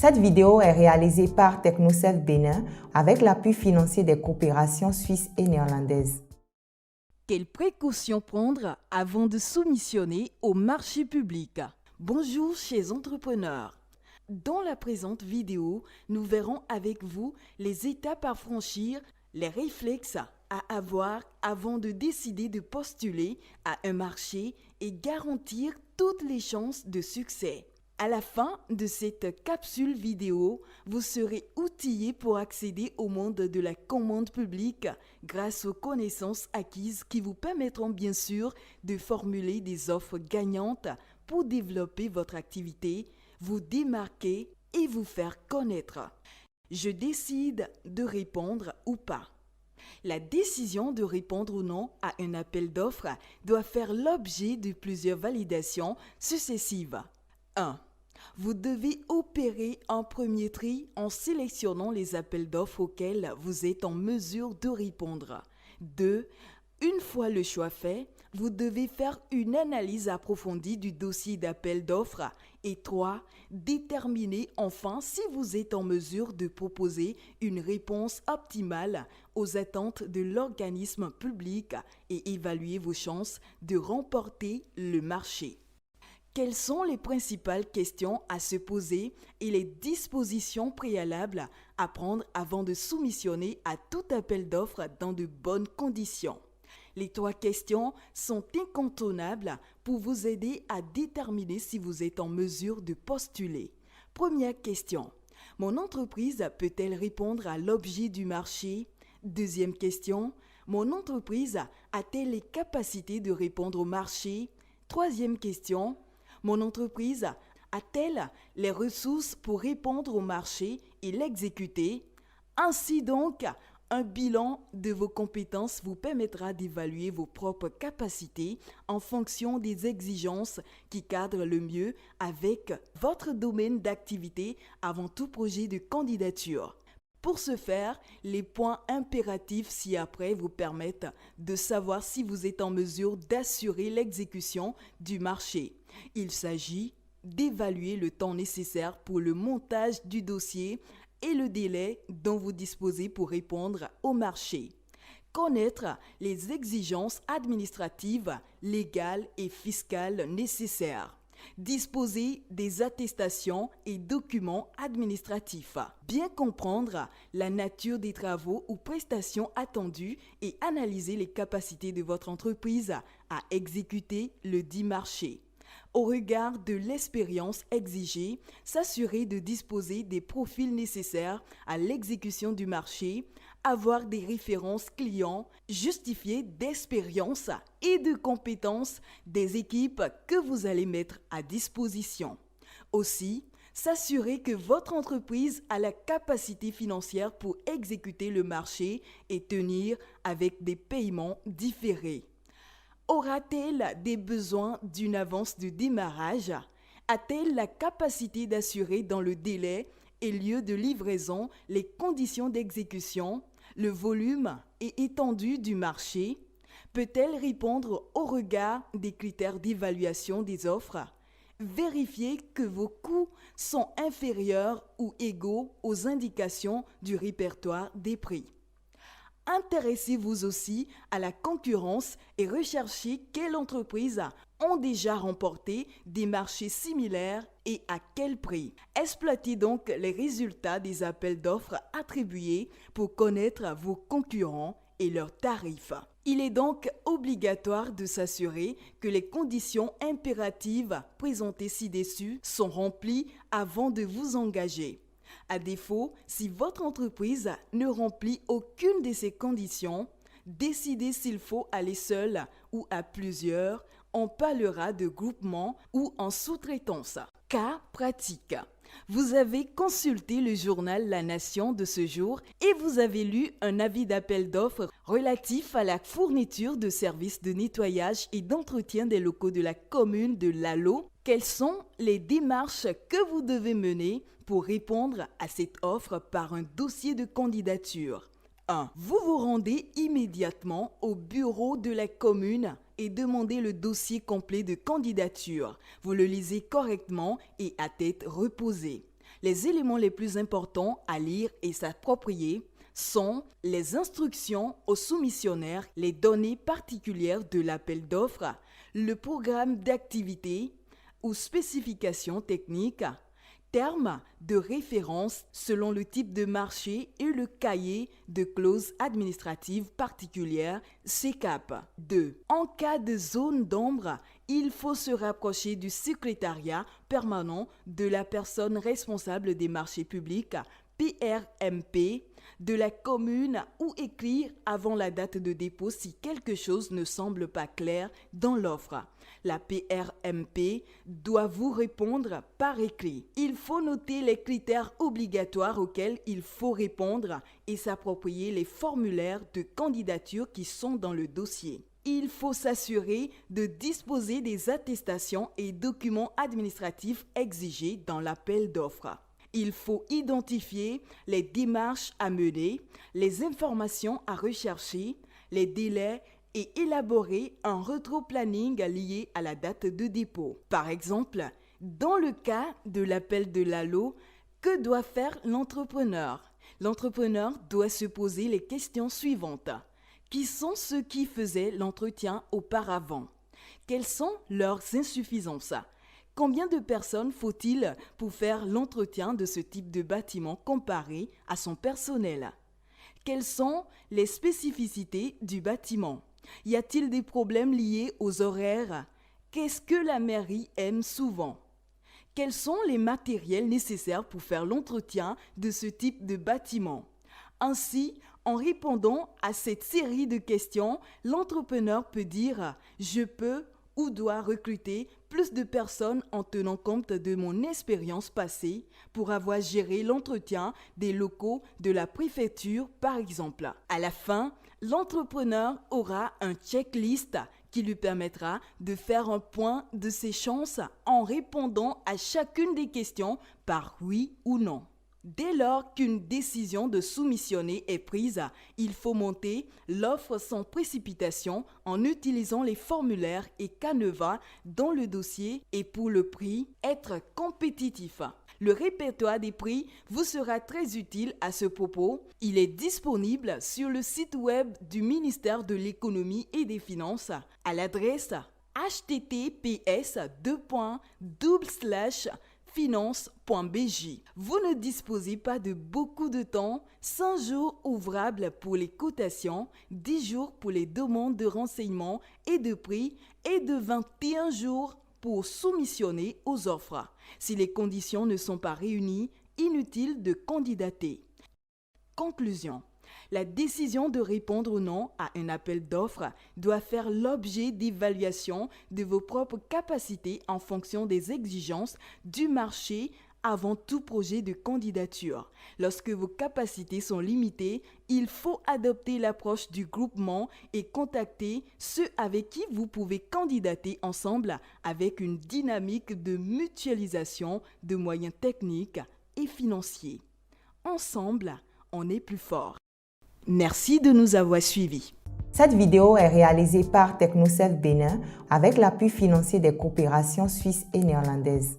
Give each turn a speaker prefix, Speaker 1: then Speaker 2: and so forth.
Speaker 1: Cette vidéo est réalisée par Technocef Bénin avec l'appui financier des coopérations suisses et néerlandaises.
Speaker 2: Quelles précautions prendre avant de soumissionner au marché public? Bonjour chers entrepreneurs. Dans la présente vidéo, nous verrons avec vous les étapes à franchir, les réflexes à avoir avant de décider de postuler à un marché et garantir toutes les chances de succès. À la fin de cette capsule vidéo, vous serez outillé pour accéder au monde de la commande publique grâce aux connaissances acquises qui vous permettront bien sûr de formuler des offres gagnantes pour développer votre activité, vous démarquer et vous faire connaître. Je décide de répondre ou pas. La décision de répondre ou non à un appel d'offres doit faire l'objet de plusieurs validations successives. 1. Vous devez opérer un premier tri en sélectionnant les appels d'offres auxquels vous êtes en mesure de répondre. 2. Une fois le choix fait, vous devez faire une analyse approfondie du dossier d'appel d'offres. Et 3. Déterminer enfin si vous êtes en mesure de proposer une réponse optimale aux attentes de l'organisme public et évaluer vos chances de remporter le marché. Quelles sont les principales questions à se poser et les dispositions préalables à prendre avant de soumissionner à tout appel d'offres dans de bonnes conditions? Les 3 questions sont incontournables pour vous aider à déterminer si vous êtes en mesure de postuler. Première question. Mon entreprise peut-elle répondre à l'objet du marché? Deuxième question. Mon entreprise a-t-elle les capacités de répondre au marché? Troisième question. Mon entreprise a-t-elle les ressources pour répondre au marché et l'exécuter? Ainsi donc, un bilan de vos compétences vous permettra d'évaluer vos propres capacités en fonction des exigences qui cadrent le mieux avec votre domaine d'activité avant tout projet de candidature. Pour ce faire, les points impératifs ci-après vous permettent de savoir si vous êtes en mesure d'assurer l'exécution du marché. Il s'agit d'évaluer le temps nécessaire pour le montage du dossier et le délai dont vous disposez pour répondre au marché. Connaître les exigences administratives, légales et fiscales nécessaires. Disposer des attestations et documents administratifs. Bien comprendre la nature des travaux ou prestations attendues et analyser les capacités de votre entreprise à exécuter le dit marché. Au regard de l'expérience exigée, s'assurer de disposer des profils nécessaires à l'exécution du marché, avoir des références clients, justifier d'expérience et de compétences des équipes que vous allez mettre à disposition. Aussi, s'assurer que votre entreprise a la capacité financière pour exécuter le marché et tenir avec des paiements différés. Aura-t-elle des besoins d'une avance de démarrage? A-t-elle la capacité d'assurer dans le délai et lieu de livraison les conditions d'exécution, le volume et étendue du marché? Peut-elle répondre au regard des critères d'évaluation des offres? Vérifiez que vos coûts sont inférieurs ou égaux aux indications du répertoire des prix. Intéressez-vous aussi à la concurrence et recherchez quelles entreprises ont déjà remporté des marchés similaires et à quel prix. Exploitez donc les résultats des appels d'offres attribués pour connaître vos concurrents et leurs tarifs. Il est donc obligatoire de s'assurer que les conditions impératives présentées ci-dessus sont remplies avant de vous engager. À défaut, si votre entreprise ne remplit aucune de ces conditions, décidez s'il faut aller seul ou à plusieurs. On parlera de groupement ou en sous-traitance. Cas pratique. Vous avez consulté le journal La Nation de ce jour et vous avez lu un avis d'appel d'offres relatif à la fourniture de services de nettoyage et d'entretien des locaux de la commune de Lalo. Quelles sont les démarches que vous devez mener pour répondre à cette offre par un dossier de candidature? 1. Vous vous rendez immédiatement au bureau de la commune et demandez le dossier complet de candidature. Vous le lisez correctement et à tête reposée. Les éléments les plus importants à lire et s'approprier sont les instructions aux soumissionnaires, les données particulières de l'appel d'offres, le programme d'activité ou spécifications techniques, termes de référence selon le type de marché et le cahier de clauses administratives particulières CCAP. 2. En cas de zone d'ombre, il faut se rapprocher du secrétariat permanent de la personne responsable des marchés publics, PRMP, de la commune ou écrire avant la date de dépôt si quelque chose ne semble pas clair dans l'offre. La PRMP doit vous répondre par écrit. Il faut noter les critères obligatoires auxquels il faut répondre et s'approprier les formulaires de candidature qui sont dans le dossier. Il faut s'assurer de disposer des attestations et documents administratifs exigés dans l'appel d'offres. Il faut identifier les démarches à mener, les informations à rechercher, les délais et élaborer un rétro-planning lié à la date de dépôt. Par exemple, dans le cas de l'appel de l'ALO, que doit faire l'entrepreneur? L'entrepreneur doit se poser les questions suivantes. Qui sont ceux qui faisaient l'entretien auparavant? Quelles sont leurs insuffisances? Combien de personnes faut-il pour faire l'entretien de ce type de bâtiment comparé à son personnel? Quelles sont les spécificités du bâtiment? Y a-t-il des problèmes liés aux horaires? Qu'est-ce que la mairie aime souvent? Quels sont les matériels nécessaires pour faire l'entretien de ce type de bâtiment? Ainsi, en répondant à cette série de questions, l'entrepreneur peut dire « Je peux » ou doit recruter plus de personnes en tenant compte de mon expérience passée pour avoir géré l'entretien des locaux de la préfecture, par exemple. À la fin, l'entrepreneur aura un checklist qui lui permettra de faire un point de ses chances en répondant à chacune des questions par oui ou non. Dès lors qu'une décision de soumissionner est prise, il faut monter l'offre sans précipitation en utilisant les formulaires et canevas dans le dossier et pour le prix, être compétitif. Le répertoire des prix vous sera très utile à ce propos. Il est disponible sur le site web du ministère de l'Économie et des Finances à l'adresse https://finance.bj. Vous ne disposez pas de beaucoup de temps, 5 jours ouvrables pour les cotations, 10 jours pour les demandes de renseignements et de prix et de 21 jours pour soumissionner aux offres. Si les conditions ne sont pas réunies, inutile de candidater. Conclusion. La décision de répondre ou non à un appel d'offres doit faire l'objet d'évaluation de vos propres capacités en fonction des exigences du marché avant tout projet de candidature. Lorsque vos capacités sont limitées, il faut adopter l'approche du groupement et contacter ceux avec qui vous pouvez candidater ensemble avec une dynamique de mutualisation de moyens techniques et financiers. Ensemble, on est plus fort. Merci de nous avoir suivis.
Speaker 1: Cette vidéo est réalisée par TechnoServe Bénin avec l'appui financier des coopérations suisses et néerlandaises.